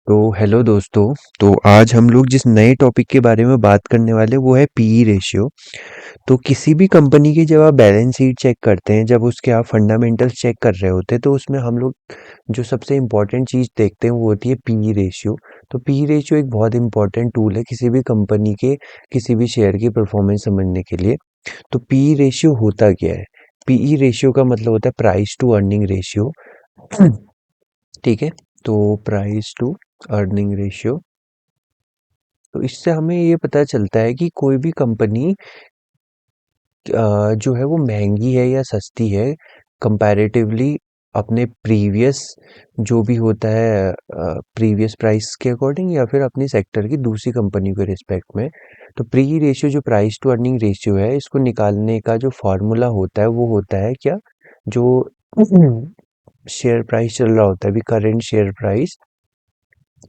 तो हेलो दोस्तों। तो आज हम लोग जिस नए टॉपिक के बारे में बात करने वाले वो है पीई रेशियो। तो किसी भी कंपनी की जब आप बैलेंस शीट चेक करते हैं, जब उसके आप फंडामेंटल्स चेक कर रहे होते हैं, तो उसमें हम लोग जो सबसे इम्पोर्टेंट चीज़ देखते हैं वो होती है पीई रेशियो। तो पीई रेशियो एक बहुत इंपॉर्टेंट टूल है किसी भी कंपनी के किसी भी शेयर की परफॉर्मेंस समझने के लिए। तो पीई रेशियो होता क्या है? पीई रेशियो का मतलब होता है प्राइस टू अर्निंग रेशियो। ठीक है। तो प्राइस टू अर्निंग रेशियो, तो इससे हमें ये पता चलता है कि कोई भी कंपनी जो है वो महंगी है या सस्ती है कंपैरेटिवली अपने प्रीवियस जो भी होता है प्रीवियस प्राइस के अकॉर्डिंग या फिर अपनी सेक्टर की दूसरी कंपनी के रिस्पेक्ट में। तो पी रेशियो जो प्राइस टू अर्निंग रेशियो है, इसको निकालने का जो फॉर्मूला होता है वो होता है क्या, जो शेयर प्राइस चल रहा होता है अभी, करेंट शेयर प्राइस,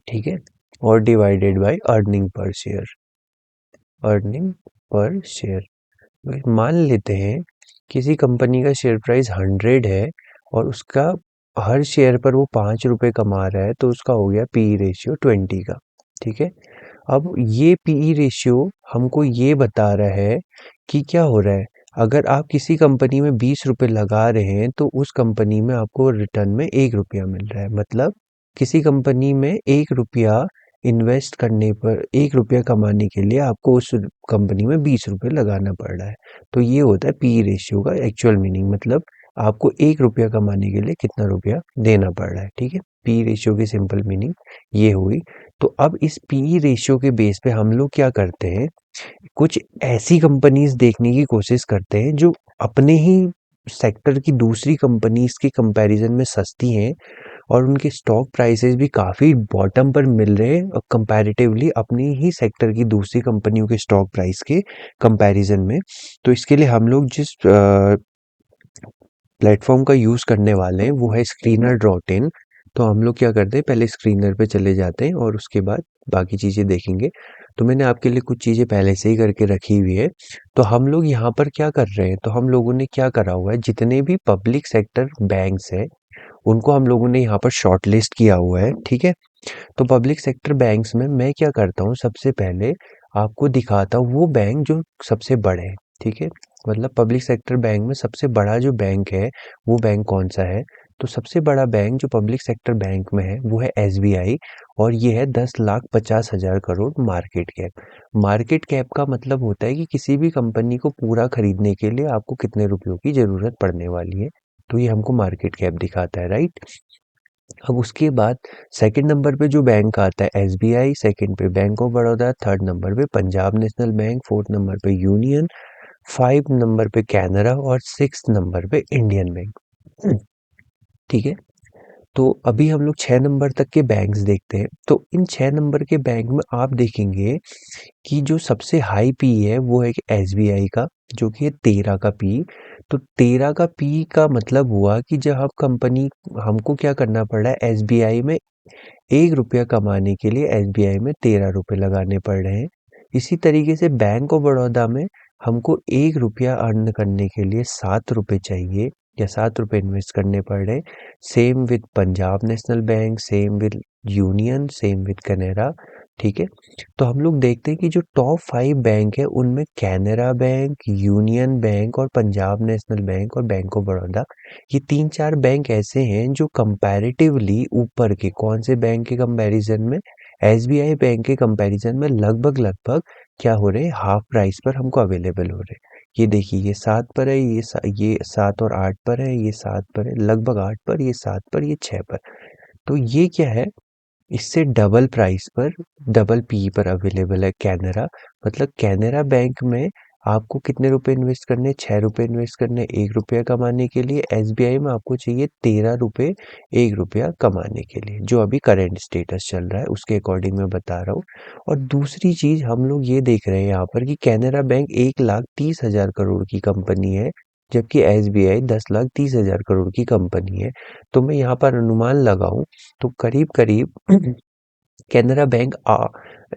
ठीक है, और divided by earning per share. Earning per share, मान लेते हैं किसी कंपनी का शेयर प्राइस 100 है और उसका हर शेयर पर वो 5 रुपए कमा रहा है, तो उसका हो गया पीई रेशियो 20 का। ठीक है। अब ये पीई रेशियो हमको ये बता रहा है कि क्या हो रहा है, अगर आप किसी कंपनी में 20 रुपए लगा रहे हैं तो उस कंपनी में आपको रिटर्न में 1 रुपया मिल रहा है। मतलब किसी कंपनी में 1 रुपया इन्वेस्ट करने पर 1 रुपया कमाने के लिए आपको उस कंपनी में 20 रुपए लगाना पड़ रहा है। तो ये होता है पी रेशियो का एक्चुअल मीनिंग, मतलब आपको 1 रुपया कमाने के लिए कितना रुपया देना पड़ रहा है। ठीक है, पी रेशियो की सिंपल मीनिंग ये हुई। तो अब इस पी रेशियो के बेस पे हम लोग क्या करते हैं, कुछ ऐसी कंपनीज देखने की कोशिश करते हैं जो अपने ही सेक्टर की दूसरी कंपनीज के कंपैरिजन में सस्ती हैं और उनके स्टॉक प्राइसेस भी काफ़ी बॉटम पर मिल रहे हैं कंपैरेटिवली अपनी ही सेक्टर की दूसरी कंपनियों के स्टॉक प्राइस के कंपैरिजन में। तो इसके लिए हम लोग जिस प्लेटफॉर्म का यूज़ करने वाले हैं वो है स्क्रीनर डॉट इन। तो हम लोग क्या करते हैं, पहले स्क्रीनर पे चले जाते हैं और उसके बाद बाकी चीज़ें देखेंगे। तो मैंने आपके लिए कुछ चीज़ें पहले से ही करके रखी हुई है। तो हम लोग यहाँ पर क्या कर रहे हैं, तो हम लोगों ने क्या करा हुआ है, जितने भी पब्लिक सेक्टर बैंक्स हैं उनको हम लोगों ने यहाँ पर शॉर्ट लिस्ट किया हुआ है। ठीक है। तो पब्लिक सेक्टर बैंक्स में मैं क्या करता हूँ, सबसे पहले आपको दिखाता हूँ वो बैंक जो सबसे बड़े हैं। ठीक है, मतलब पब्लिक सेक्टर बैंक में सबसे बड़ा जो बैंक है वो बैंक कौन सा है। तो सबसे बड़ा बैंक जो पब्लिक सेक्टर बैंक में है वो है एसबीआई, और ये है 10,50,000 crore market cap. Market cap का मतलब होता है कि किसी भी कंपनी को पूरा खरीदने के लिए आपको कितने रुपयों की जरूरत पड़ने वाली है। तो ये हमको मार्केट कैप दिखाता है, राइट। अब उसके बाद सेकंड नंबर पे जो बैंक आता है एसबीआई, सेकंड पे Bank of Baroda, third number पे Punjab National Bank, fourth number पे यूनियन, फाइव नंबर पे कैनरा और सिक्स नंबर पे इंडियन बैंक। ठीक है। तो अभी हम लोग 6 नंबर तक के बैंक्स देखते हैं। तो इन 6 नंबर के बैंक में आप देखेंगे कि जो सबसे हाई पी है वो है एसबीआई का, जो कि है 13 का पी। तो 13 का पी का मतलब हुआ कि जब आप कंपनी, हमको क्या करना पड़ रहा है, एसबीआई में 1 रुपया कमाने के लिए एसबीआई में 13 रुपए लगाने पड़ रहे हैं। इसी तरीके से बैंक ऑफ बड़ौदा में हमको 1 रुपया अर्न करने के लिए 7 रुपए चाहिए या 7 रुपए इन्वेस्ट करने पड़ रहे हैं। Same with Punjab National bank, same with union, same with Canara. ठीक है। तो हम लोग देखते हैं कि जो टॉप 5 बैंक है उनमें कैनरा बैंक, यूनियन बैंक और पंजाब नेशनल बैंक और बैंक ऑफ बड़ौदा, ये 3-4 बैंक ऐसे हैं जो कंपैरेटिवली ऊपर के, कौन से बैंक के कंपैरिजन में, एसबीआई बैंक के कंपैरिजन में लगभग लगभग क्या हो रहे हैं, हाफ प्राइस पर हमको अवेलेबल हो रहे हैं। ये देखिए, ये 7 पर है, ये 7 और 8 पर है, ये 7 पर है, लगभग 8 पर, ये 7 पर, ये 6 पर। तो ये क्या है, इससे डबल प्राइस पर, डबल पी पर अवेलेबल है कैनरा। मतलब कैनरा बैंक में आपको कितने रुपए इन्वेस्ट करने, 6 रुपए इन्वेस्ट करने 1 रुपया कमाने के लिए। एसबीआई में आपको चाहिए 13 रुपए 1 रुपया कमाने के लिए, जो अभी करंट स्टेटस चल रहा है उसके अकॉर्डिंग मैं बता रहा हूँ। और दूसरी चीज हम लोग ये देख रहे हैं यहाँ पर कि कैनरा बैंक 1,30,000 करोड़ की कंपनी है, जबकि एसबीआई 10,30,000 करोड़ की कंपनी है। तो मैं यहाँ पर अनुमान लगाऊं तो करीब करीब Canara bank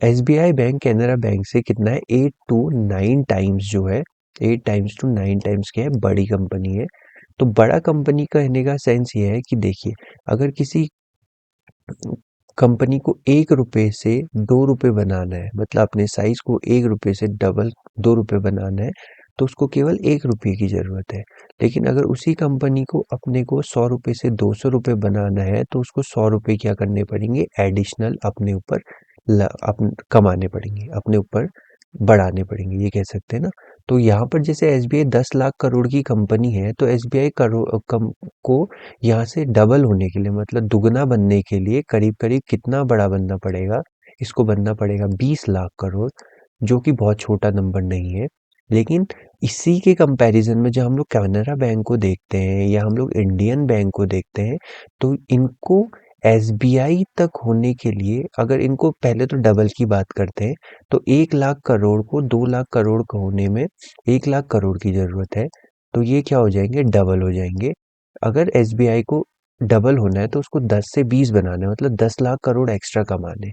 SBI bank Canara bank से कितना है, 8 to 9 टाइम्स जो है, 8 times to 9 टाइम्स क्या है, बड़ी कंपनी है। तो बड़ा कंपनी कहने का सेंस ये है कि देखिए, अगर किसी कंपनी को 1 रुपए से 2 रुपए बनाना है, मतलब अपने साइज को 1 रुपए से डबल 2 रुपए बनाना है, तो उसको केवल 1 रुपए की ज़रूरत है। लेकिन अगर उसी कंपनी को अपने को 100 रुपए से 200 रुपए बनाना है, तो उसको 100 रुपए क्या करने पड़ेंगे, एडिशनल अपने ऊपर कमाने पड़ेंगे, अपने ऊपर बढ़ाने पड़ेंगे, ये कह सकते हैं ना। तो यहाँ पर जैसे एसबीआई 10 लाख करोड़ की कंपनी है, तो एसबीआई को यहाँ से डबल होने के लिए, मतलब दुगना बनने के लिए करीब करीब कितना बड़ा बनना पड़ेगा, इसको बनना पड़ेगा 20 लाख करोड़, जो कि बहुत छोटा नंबर नहीं है। लेकिन इसी के कंपैरिजन में जब हम लोग कैनरा बैंक को देखते हैं या हम लोग इंडियन बैंक को देखते हैं, तो इनको एसबीआई तक होने के लिए, अगर इनको पहले तो डबल की बात करते हैं, तो 1 लाख करोड़ को 2 लाख करोड़ का होने में 1 लाख करोड़ की ज़रूरत है। तो ये क्या हो जाएंगे, डबल हो जाएंगे। अगर एसबीआई को डबल होना है तो उसको 10 से 20 बनाना है, मतलब 10 लाख करोड़ एक्स्ट्रा कमाने।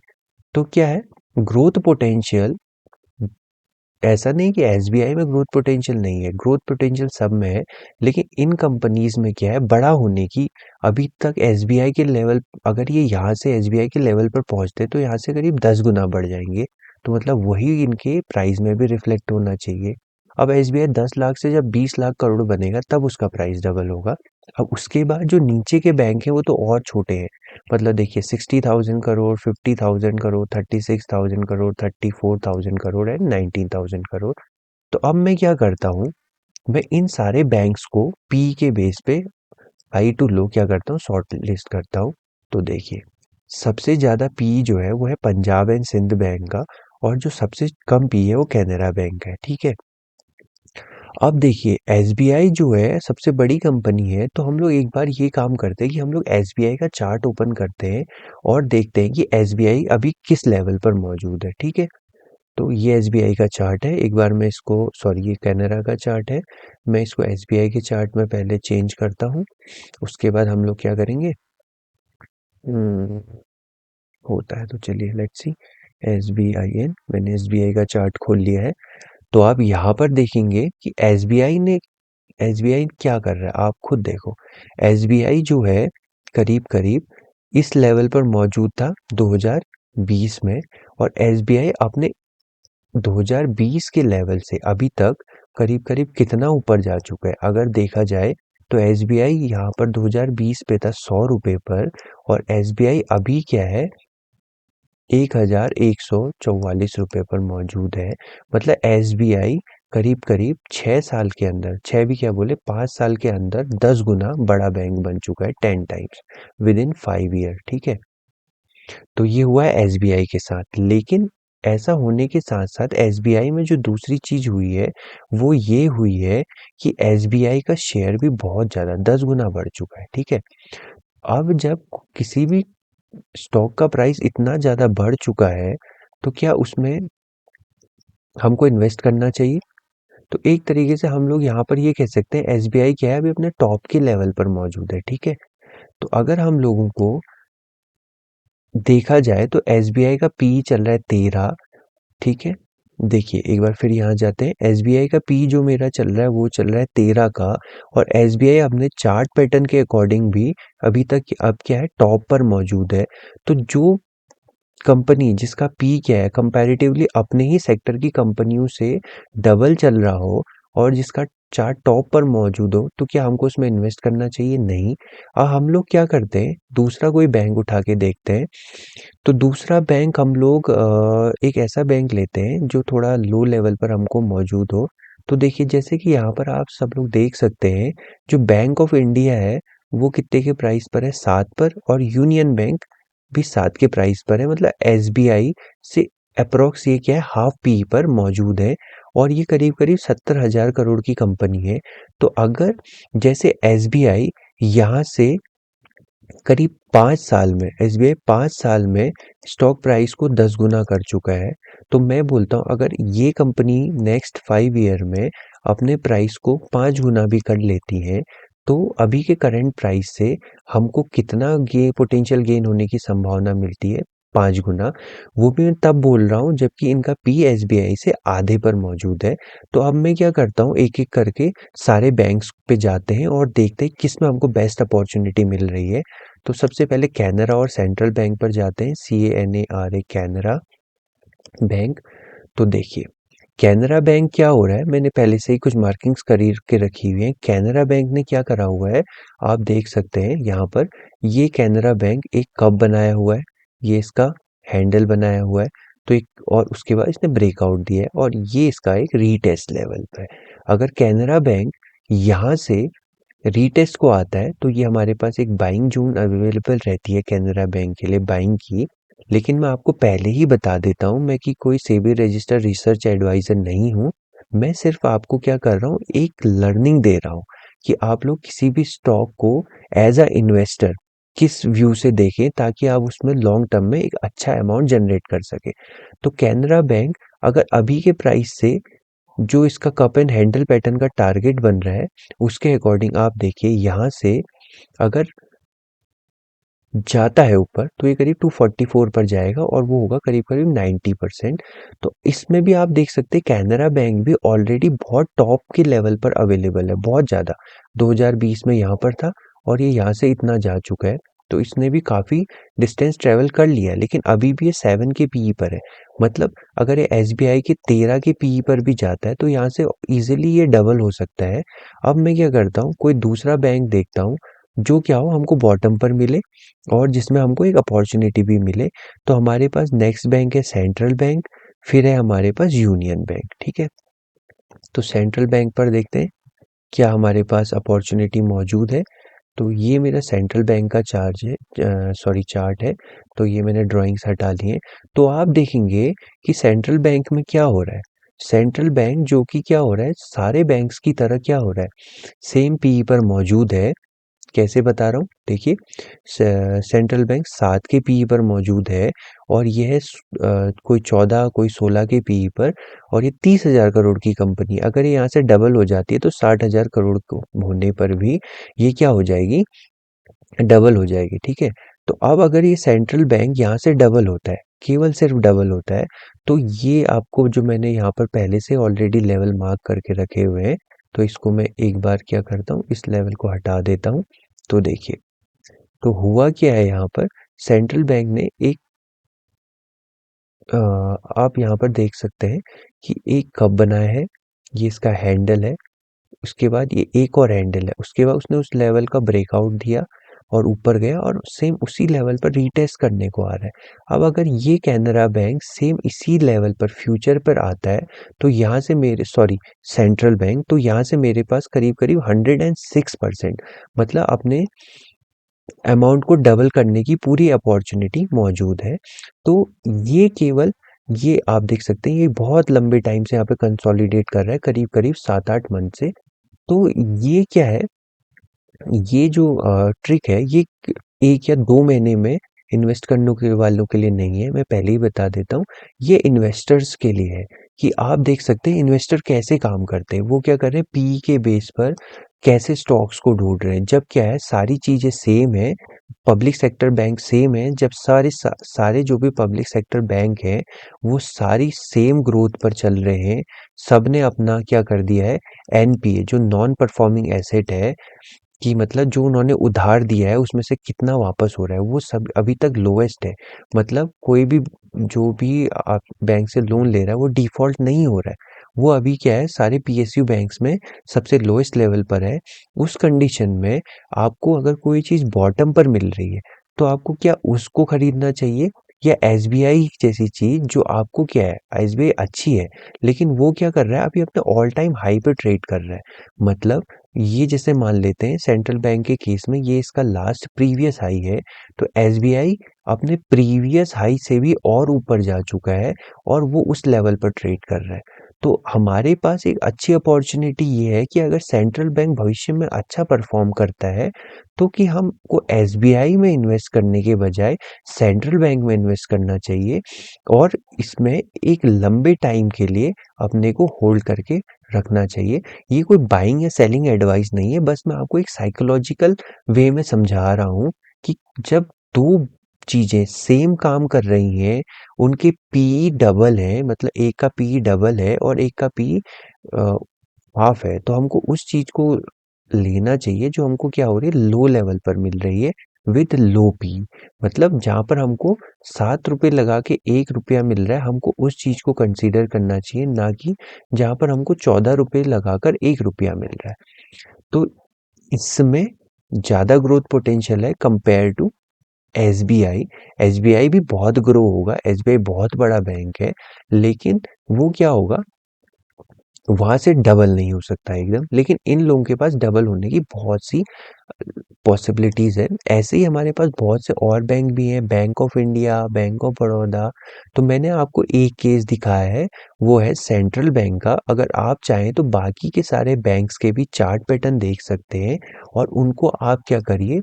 तो क्या है, ग्रोथ पोटेंशियल, ऐसा नहीं कि एसबीआई में ग्रोथ पोटेंशियल नहीं है, ग्रोथ पोटेंशियल सब में है। लेकिन इन कंपनीज में क्या है, बड़ा होने की, अभी तक एसबीआई के लेवल, अगर ये यहाँ से एसबीआई के लेवल पर पहुंचते तो यहाँ से करीब 10 गुना बढ़ जाएंगे। तो मतलब वही इनके प्राइस में भी रिफ्लेक्ट होना चाहिए। अब एसबीआई 10 लाख से जब 20 लाख करोड़ बनेगा तब उसका प्राइस डबल होगा। अब उसके बाद जो नीचे के बैंक हैं वो तो और छोटे हैं, मतलब देखिए 60,000 करोड़, 50,000 करोड़, 36,000 करोड़, 34,000 करोड़ एंड 19,000 करोड़। तो अब मैं क्या करता हूँ, मैं इन सारे बैंक्स को पी के बेस पे हाई टू लो क्या करता हूँ, शॉर्ट लिस्ट करता हूँ। तो देखिए, सबसे ज़्यादा पी जो है वो है पंजाब एंड सिंध बैंक का, और जो सबसे कम पी है वो कैनरा बैंक है, ठीक है। अब देखिए एसबीआई जो है सबसे बड़ी कंपनी है, तो हम लोग एक बार ये काम करते हैं कि हम लोग एसबीआई का चार्ट ओपन करते हैं और देखते हैं कि एसबीआई अभी किस लेवल पर मौजूद है, ठीक है। तो ये एसबीआई का चार्ट है, एक बार मैं इसको, सॉरी ये कैनरा का चार्ट है, मैं इसको एसबीआई के चार्ट में पहले चेंज करता हूँ। उसके बाद हम लोग क्या करेंगे, हम्म, होता है तो चलिए लेट्स सी, एसबीआई एन, मैंने एसबीआई का चार्ट खोल लिया है। तो आप यहाँ पर देखेंगे कि एसबीआई क्या कर रहा है, आप खुद देखो। एसबीआई जो है करीब करीब इस लेवल पर मौजूद था 2020 में, और एसबीआई अपने 2020 के लेवल से अभी तक करीब करीब कितना ऊपर जा चुका है, अगर देखा जाए तो एसबीआई यहाँ पर 2020 पे था 100 रुपए पर, और एसबीआई अभी क्या है, 1,144 रुपए पर मौजूद है। मतलब एसबीआई करीब करीब 6 साल के अंदर, 6 भी क्या बोले, 5 साल के अंदर 10 गुना बड़ा बैंक बन चुका है, 10 टाइम्स विद इन 5 ईयर, ठीक है। तो ये हुआ है एसबीआई के साथ। लेकिन ऐसा होने के साथ साथ एसबीआई में जो दूसरी चीज हुई है वो ये हुई है कि एसबीआई का शेयर भी बहुत ज्यादा 10 गुना बढ़ चुका है, ठीक है। अब जब किसी भी स्टॉक का प्राइस इतना ज़्यादा बढ़ चुका है, तो क्या उसमें हमको इन्वेस्ट करना चाहिए? तो एक तरीके से हम लोग यहाँ पर ये कह सकते हैं एसबीआई क्या है, अभी अपने टॉप के लेवल पर मौजूद है, ठीक है। तो अगर हम लोगों को देखा जाए तो एसबीआई का पी चल रहा है 13, ठीक है। देखिए एक बार फिर यहाँ जाते हैं, एसबीआई का पी जो मेरा चल रहा है वो चल रहा है 13 का, और एसबीआई अपने चार्ट पैटर्न के अकॉर्डिंग भी अभी तक अब क्या है, टॉप पर मौजूद है। तो जो कंपनी जिसका पी क्या है, कंपैरेटिवली अपने ही सेक्टर की कंपनियों से डबल चल रहा हो और जिसका चार्ट टॉप पर मौजूद हो, तो क्या हमको उसमें इन्वेस्ट करना चाहिए? नहीं। हम लोग क्या करते हैं, दूसरा कोई बैंक उठा के देखते हैं। तो दूसरा बैंक हम लोग एक ऐसा बैंक लेते हैं जो थोड़ा लो लेवल पर हमको मौजूद हो। तो देखिए जैसे कि यहाँ पर आप सब लोग देख सकते हैं, जो बैंक ऑफ इंडिया है वो कितने के प्राइस पर है, 7 पर, और यूनियन बैंक भी 7 के प्राइस पर है। मतलब एसबीआई से अप्रोक्स ये क्या है, हाफ पी पर मौजूद है, और ये करीब करीब 70,000 करोड़ की कंपनी है। तो अगर जैसे एसबीआई यहाँ से करीब 5 साल में, एसबीआई 5 साल में स्टॉक प्राइस को 10 गुना कर चुका है, तो मैं बोलता हूँ अगर ये कंपनी नेक्स्ट 5 ईयर में अपने प्राइस को 5 गुना भी कर लेती है, तो अभी के करंट प्राइस से हमको कितना पोटेंशियल गेन होने की संभावना मिलती है, 5 गुना। वो भी मैं तब बोल रहा हूँ जबकि इनका पी एसबीआई से आधे पर मौजूद है। तो अब मैं क्या करता हूँ, एक एक करके सारे बैंक्स पे जाते हैं और देखते हैं किस में हमको बेस्ट अपॉर्चुनिटी मिल रही है। तो सबसे पहले कैनरा और सेंट्रल बैंक पर जाते हैं, CANARA कैनरा बैंक। तो देखिए कैनरा बैंक क्या हो रहा है, मैंने पहले से ही कुछ मार्किंग्स कर के रखी हुई हैं। कैनरा बैंक ने क्या करा हुआ है, आप देख सकते हैं यहाँ पर, ये कैनरा बैंक एक कप बनाया हुआ है, ये इसका हैंडल बनाया हुआ है। तो एक और उसके बाद इसने ब्रेकआउट दिया है और ये इसका एक रीटेस्ट लेवल पे है। अगर कैनरा बैंक यहाँ से रीटेस्ट को आता है तो ये हमारे पास एक बाइंग जोन अवेलेबल रहती है कैनरा बैंक के लिए बाइंग की। लेकिन मैं आपको पहले ही बता देता हूँ मैं कि कोई सेबी रजिस्टर्ड रिसर्च एडवाइजर नहीं हूँ। मैं सिर्फ आपको क्या कर रहा हूँ, एक लर्निंग दे रहा हूँ कि आप लोग किसी भी स्टॉक को एज अ इन्वेस्टर किस व्यू से देखें ताकि आप उसमें लॉन्ग टर्म में एक अच्छा अमाउंट जनरेट कर सके। तो कैनरा बैंक अगर अभी के प्राइस से जो इसका कप एंड हैंडल पैटर्न का टारगेट बन रहा है उसके अकॉर्डिंग आप देखिए यहाँ से अगर जाता है ऊपर तो ये करीब 244 पर जाएगा और वो होगा करीब करीब 90%। तो इसमें भी आप देख सकते हैं कैनरा बैंक भी ऑलरेडी बहुत टॉप के लेवल पर अवेलेबल है, बहुत ज़्यादा 2020 में यहाँ पर था और ये यहाँ से इतना जा चुका है। तो इसने भी काफ़ी डिस्टेंस ट्रेवल कर लिया है, लेकिन अभी भी ये 7 के पीई पर है। मतलब अगर ये SBI के 13 के पीई पर भी जाता है तो यहाँ से इजीली ये डबल हो सकता है। अब मैं क्या करता हूँ, कोई दूसरा बैंक देखता हूँ जो क्या हो हमको बॉटम पर मिले और जिसमें हमको एक अपॉर्चुनिटी भी मिले। तो हमारे पास नेक्स्ट बैंक है सेंट्रल बैंक, फिर है हमारे पास यूनियन बैंक। ठीक है, तो सेंट्रल बैंक पर देखते हैं क्या हमारे पास अपॉर्चुनिटी मौजूद है। तो ये मेरा सेंट्रल बैंक का चार्ट है। तो ये मैंने ड्राइंग्स हटा ली हैं। तो आप देखेंगे कि सेंट्रल बैंक में क्या हो रहा है, सेंट्रल बैंक जो कि क्या हो रहा है, सारे बैंक्स की तरह क्या हो रहा है, सेम पीई पर मौजूद है। कैसे बता रहा हूँ, देखिए सेंट्रल बैंक 7 के पीई पर मौजूद है और यह है कोई 14 कोई 16 के पीई पर। और ये 30,000 करोड़ की कंपनी, अगर ये यहाँ से डबल हो जाती है तो 60,000 करोड़ को होने पर भी ये क्या हो जाएगी, डबल हो जाएगी। ठीक है, तो अब अगर ये सेंट्रल बैंक यहाँ से डबल होता है, केवल सिर्फ डबल होता है, तो ये आपको जो मैंने यहाँ पर पहले से ऑलरेडी लेवल मार्क करके रखे हुए हैं, तो इसको मैं एक बार क्या करता हूँ, इस लेवल को हटा देता हूँ। तो देखिए तो हुआ क्या है यहाँ पर, सेंट्रल बैंक ने एक आप यहाँ पर देख सकते हैं कि एक कप बनाया है, ये इसका हैंडल है, उसके बाद ये एक और हैंडल है, उसके बाद उसने उस लेवल का ब्रेकआउट दिया और ऊपर गया और सेम उसी लेवल पर रीटेस्ट करने को आ रहा है। अब अगर ये कैनरा बैंक सेम इसी लेवल पर फ्यूचर पर आता है तो यहाँ से मेरे सेंट्रल बैंक, तो यहाँ से मेरे पास करीब करीब 106% मतलब अपने अमाउंट को डबल करने की पूरी अपॉर्चुनिटी मौजूद है। तो ये केवल ये आप देख सकते हैं ये बहुत लंबे टाइम से यहाँ पे कंसोलिडेट कर रहा है, करीब करीब 7-8 मंथ से। तो ये क्या है, ये जो ट्रिक है ये 1 या 2 महीने में इन्वेस्ट करने के वालों के लिए नहीं है, मैं पहले ही बता देता हूँ। ये इन्वेस्टर्स के लिए है कि आप देख सकते हैं इन्वेस्टर कैसे काम करते हैं, वो क्या कर रहे हैं पी के बेस पर कैसे स्टॉक्स को ढूंढ रहे हैं। जब क्या है सारी चीजें सेम है, पब्लिक सेक्टर बैंक सेम है, जब सारे जो भी पब्लिक सेक्टर बैंक हैं वो सारी सेम ग्रोथ पर चल रहे हैं, सबने अपना क्या कर दिया है, NPA जो नॉन परफॉर्मिंग एसेट है कि मतलब जो उन्होंने उधार दिया है उसमें से कितना वापस हो रहा है, वो सब अभी तक लोएस्ट है। मतलब कोई भी जो भी आप बैंक से लोन ले रहा है वो डिफॉल्ट नहीं हो रहा है, वो अभी क्या है सारे PSU बैंक्स में सबसे लोएस्ट लेवल पर है। उस कंडीशन में आपको अगर कोई चीज़ बॉटम पर मिल रही है तो आपको क्या उसको खरीदना चाहिए, या SBI जैसी चीज़ जो आपको क्या है, SBI अच्छी है लेकिन वो क्या कर रहा है अभी अपने ऑल टाइम हाई पे ट्रेड कर रहा है। मतलब ये जैसे मान लेते हैं सेंट्रल बैंक के केस में ये इसका लास्ट प्रीवियस हाई है, तो SBI अपने प्रीवियस हाई से भी और ऊपर जा चुका है और वो उस लेवल पर ट्रेड कर रहा है। तो हमारे पास एक अच्छी अपॉर्चुनिटी ये है कि अगर सेंट्रल बैंक भविष्य में अच्छा परफॉर्म करता है तो कि हमको SBI में इन्वेस्ट करने के बजाय सेंट्रल बैंक में इन्वेस्ट करना चाहिए और इसमें एक लंबे टाइम के लिए अपने को होल्ड करके रखना चाहिए। ये कोई बाइंग या सेलिंग एडवाइस नहीं है, बस मैं आपको एक साइकोलॉजिकल वे में समझा रहा हूँ कि जब दो चीजें सेम काम कर रही हैं, उनके पी डबल है, मतलब एक का पी डबल है और एक का पी हाफ है, तो हमको उस चीज को लेना चाहिए जो हमको क्या हो रही है लो लेवल पर मिल रही है। With low P. मतलब जहाँ पर हमको 7 रुपये लगा के 1 रुपया मिल रहा है, हमको उस चीज़ को कंसीडर करना चाहिए, ना कि जहाँ पर हमको 14 रुपये लगाकर 1 रुपया मिल रहा है। तो इसमें ज़्यादा ग्रोथ पोटेंशियल है कंपेयर टू एसबीआई। एसबीआई भी बहुत ग्रो होगा, एसबीआई बहुत बड़ा बैंक है, लेकिन वो क्या होगा, वहाँ से डबल नहीं हो सकता एकदम, लेकिन इन लोगों के पास डबल होने की बहुत सी पॉसिबिलिटीज़ है। ऐसे ही हमारे पास बहुत से और बैंक भी हैं, bank of India, bank of Baroda. तो मैंने आपको एक केस दिखाया है, वो है सेंट्रल बैंक का। अगर आप चाहें तो बाकी के सारे बैंक्स के भी चार्ट पैटर्न देख सकते हैं, और उनको आप क्या करिए,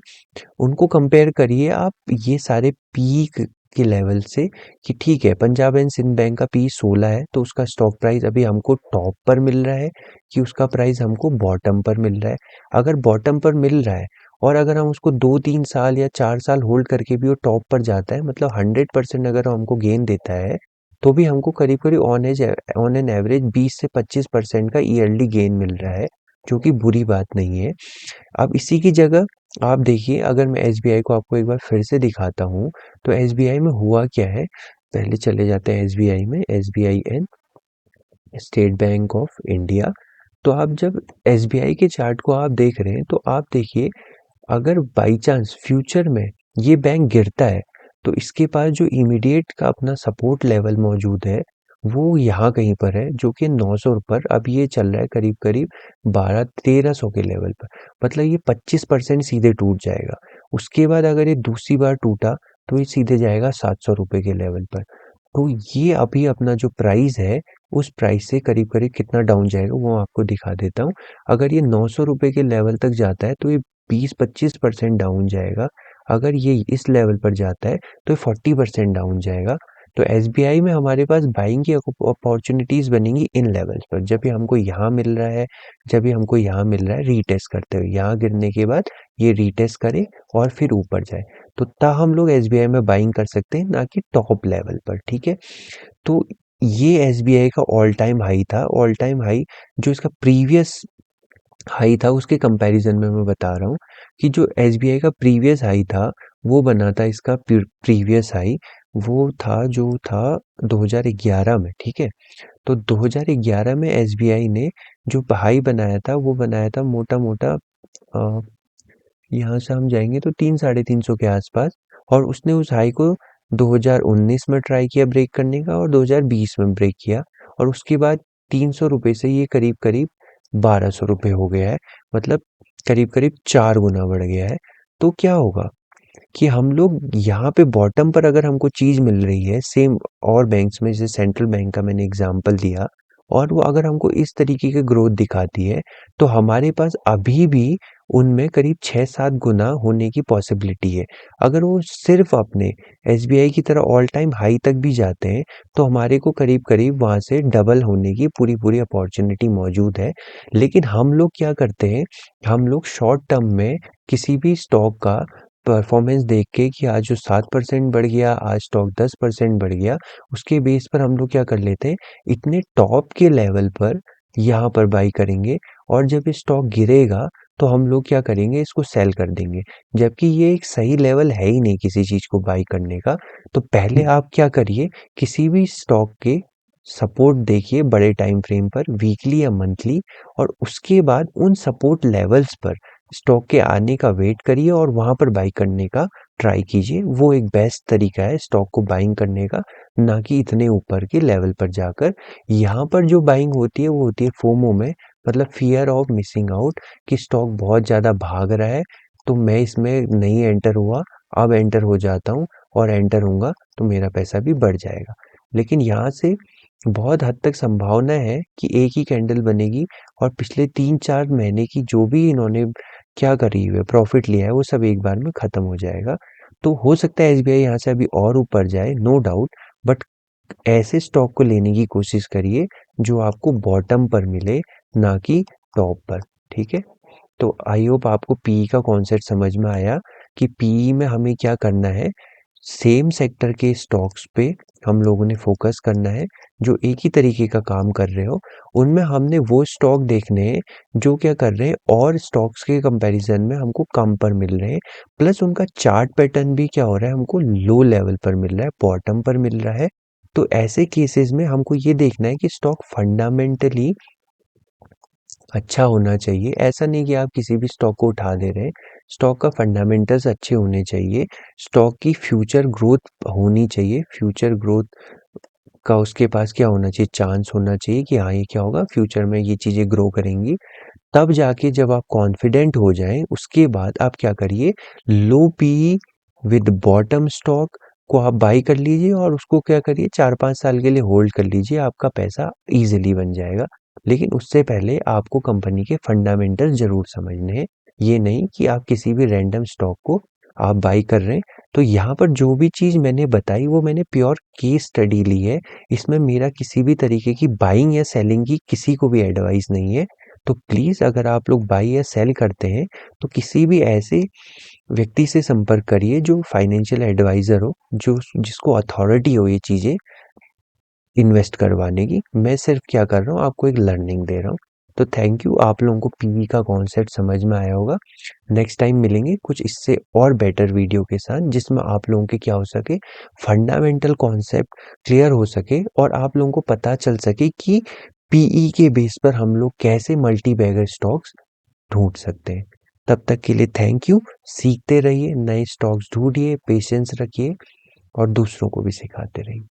उनको कंपेयर करिए आप ये सारे पीक के लेवल से, कि ठीक है पंजाब एंड सिंध बैंक का पी 16 है, तो उसका स्टॉक प्राइस अभी हमको टॉप पर मिल रहा है कि उसका प्राइस हमको बॉटम पर मिल रहा है। अगर बॉटम पर मिल रहा है और अगर हम उसको 2-3 साल या 4 साल होल्ड करके भी वो टॉप पर जाता है, मतलब 100% अगर हमको गेन देता है, तो भी हमको करीब करीब ऑन एन एवरेज 20 से 25% का ईयरली गेन मिल रहा है, जो कि बुरी बात नहीं है। अब इसी की जगह आप देखिए, अगर मैं एसबीआई को आपको एक बार फिर से दिखाता हूँ, तो एसबीआई में हुआ क्या है। पहले चले जाते हैं एसबीआई में, SBI and state bank of India. तो आप जब एसबीआई के चार्ट को आप देख रहे हैं, तो आप देखिए, अगर बाई चांस फ्यूचर में ये बैंक गिरता है, तो इसके पास जो इमीडिएट का अपना सपोर्ट लेवल मौजूद है, वो यहाँ कहीं पर है, जो कि 900 पर अब ये चल रहा है, करीब करीब 1200-1300 के लेवल पर। मतलब ये 25% सीधे टूट जाएगा। उसके बाद अगर ये दूसरी बार टूटा, तो ये सीधे जाएगा 700 रुपये के लेवल पर। तो ये अभी अपना जो प्राइस है, उस प्राइस से करीब करीब कितना डाउन जाएगा वो आपको दिखा देता हूँ। अगर ये 900 रुपये के लेवल तक जाता है, तो ये 20-25% डाउन जाएगा। अगर ये इस लेवल पर जाता है, तो ये 40% डाउन जाएगा। तो एसबीआई में हमारे पास बाइंग की अपॉर्चुनिटीज बनेंगी इन लेवल्स पर, जब भी हमको यहाँ मिल रहा है, जब भी हमको यहाँ मिल रहा है, रीटेस्ट करते हुए, यहाँ गिरने के बाद ये रीटेस्ट करे और फिर ऊपर जाए, तो तब हम लोग एसबीआई में बाइंग कर सकते हैं, ना कि टॉप लेवल पर। ठीक है। तो ये एसबीआई का ऑल टाइम हाई था, ऑल टाइम हाई जो इसका प्रीवियस हाई था उसके कंपैरिजन में मैं बता रहा हूँ, कि जो एसबीआई का प्रीवियस हाई था, वो बना था इसका प्रीवियस हाई, वो था जो था 2011 में। ठीक है। तो 2011 में एसबीआई ने जो हाई बनाया था, वो बनाया था मोटा मोटा, यहाँ से हम जाएंगे तो 300-350 के आसपास, और उसने उस हाई को 2019 में ट्राई किया ब्रेक करने का, और 2020 में ब्रेक किया, और उसके बाद 300 रुपये से ये करीब करीब 1200 रुपये हो गया है। मतलब करीब करीब 4 गुना बढ़ गया है। तो क्या होगा कि हम लोग यहाँ पे बॉटम पर अगर हमको चीज़ मिल रही है सेम और बैंक्स में, जैसे सेंट्रल बैंक का मैंने एग्जांपल दिया, और वो अगर हमको इस तरीके की ग्रोथ दिखाती है, तो हमारे पास अभी भी उनमें करीब 6-7 गुना होने की पॉसिबिलिटी है। अगर वो सिर्फ अपने एसबीआई की तरह ऑल टाइम हाई तक भी जाते हैं, तो हमारे को करीब करीब वहाँ से डबल होने की पूरी पूरी अपॉर्चुनिटी मौजूद है। लेकिन हम लोग क्या करते हैं, हम लोग शॉर्ट टर्म में किसी भी स्टॉक का परफॉर्मेंस देख के, कि आज जो 7% बढ़ गया, आज स्टॉक 10% बढ़ गया, उसके बेस पर हम लोग क्या कर लेते हैं, इतने टॉप के लेवल पर यहाँ पर बाई करेंगे, और जब ये स्टॉक गिरेगा, तो हम लोग क्या करेंगे, इसको सेल कर देंगे, जबकि ये एक सही लेवल है ही नहीं किसी चीज़ को बाई करने का। तो पहले आप क्या करिए, किसी भी स्टॉक के सपोर्ट देखिए बड़े टाइम फ्रेम पर, वीकली या मंथली, और उसके बाद उन सपोर्ट लेवल्स पर स्टॉक के आने का वेट करिए और वहां पर बाई करने का ट्राई कीजिए। वो एक बेस्ट तरीका है स्टॉक को बाइंग करने का, ना कि इतने ऊपर के लेवल पर जाकर। यहाँ पर जो बाइंग होती है, वो होती है फोमो में, मतलब फियर ऑफ मिसिंग आउट, कि स्टॉक बहुत ज़्यादा भाग रहा है, तो मैं इसमें नहीं एंटर हुआ, अब एंटर हो जाता हूँ, और एंटर होऊंगा तो मेरा पैसा भी बढ़ जाएगा। लेकिन यहाँ से बहुत हद तक संभावना है कि एक ही कैंडल बनेगी, और पिछले 3-4 महीने की जो भी इन्होंने क्या करी हुई है, प्रॉफिट लिया है, वो सब एक बार में खत्म हो जाएगा। तो हो सकता है एसबीआई यहाँ से अभी और ऊपर जाए, नो डाउट, बट ऐसे स्टॉक को लेने की कोशिश करिए जो आपको बॉटम पर मिले, ना कि टॉप पर। ठीक है। तो आई होप आपको पीई का कॉन्सेप्ट समझ में आया, कि पीई में हमें क्या करना है। सेम सेक्टर के स्टॉक्स पे हम लोगों ने फोकस करना है जो एक ही तरीके का काम कर रहे हो। उनमें हमने वो स्टॉक देखने हैं जो क्या कर रहे हैं और स्टॉक्स के कंपैरिजन में हमको कम पर मिल रहे हैं, प्लस उनका चार्ट पैटर्न भी क्या हो रहा है, हमको लो लेवल पर मिल रहा है, बॉटम पर मिल रहा है। तो ऐसे केसेस में हमको ये देखना है कि स्टॉक फंडामेंटली अच्छा होना चाहिए। ऐसा नहीं कि आप किसी भी स्टॉक को उठा दे रहे हैं। स्टॉक का फंडामेंटल्स अच्छे होने चाहिए। स्टॉक की फ्यूचर ग्रोथ होनी चाहिए। फ्यूचर ग्रोथ का उसके पास क्या होना चाहिए, चांस होना चाहिए कि हाँ, ये क्या होगा, फ्यूचर में ये चीज़ें ग्रो करेंगी। तब जाके जब आप कॉन्फिडेंट हो जाएँ, उसके बाद आप क्या करिए, लो पीई विद बॉटम स्टॉक को आप बाय कर लीजिए और उसको क्या करिए, 4-5 साल के लिए होल्ड कर लीजिए, आपका पैसा ईज़िली बन जाएगा। लेकिन उससे पहले आपको कंपनी के फंडामेंटल्स ज़रूर समझने हैं। ये नहीं कि आप किसी भी रैंडम स्टॉक को आप बाय कर रहे हैं। तो यहाँ पर जो भी चीज़ मैंने बताई वो मैंने प्योर केस स्टडी ली है। इसमें मेरा किसी भी तरीके की बाइंग या सेलिंग की किसी को भी एडवाइस नहीं है। तो प्लीज़ अगर आप लोग बाई या सेल करते हैं तो किसी भी ऐसे व्यक्ति से संपर्क करिए जो फाइनेंशियल एडवाइज़र हो, जो जिसको अथॉरिटी हो ये चीज़ें इन्वेस्ट करवाने की। मैं सिर्फ क्या कर रहा हूँ, आपको एक लर्निंग दे रहा हूँ। तो थैंक यू, आप लोगों को पीई का कॉन्सेप्ट समझ में आया होगा। नेक्स्ट टाइम मिलेंगे कुछ इससे और बेटर वीडियो के साथ जिसमें आप लोगों के क्या हो सके, फंडामेंटल कॉन्सेप्ट क्लियर हो सके और आप लोगों को पता चल सके कि पीई के बेस पर हम लोग कैसे मल्टी बैगर स्टॉक्स ढूंढ सकते हैं। तब तक के लिए थैंक यू। सीखते रहिए, नए स्टॉक्स ढूंढिए, पेशेंस रखिए और दूसरों को भी सिखाते रहिए।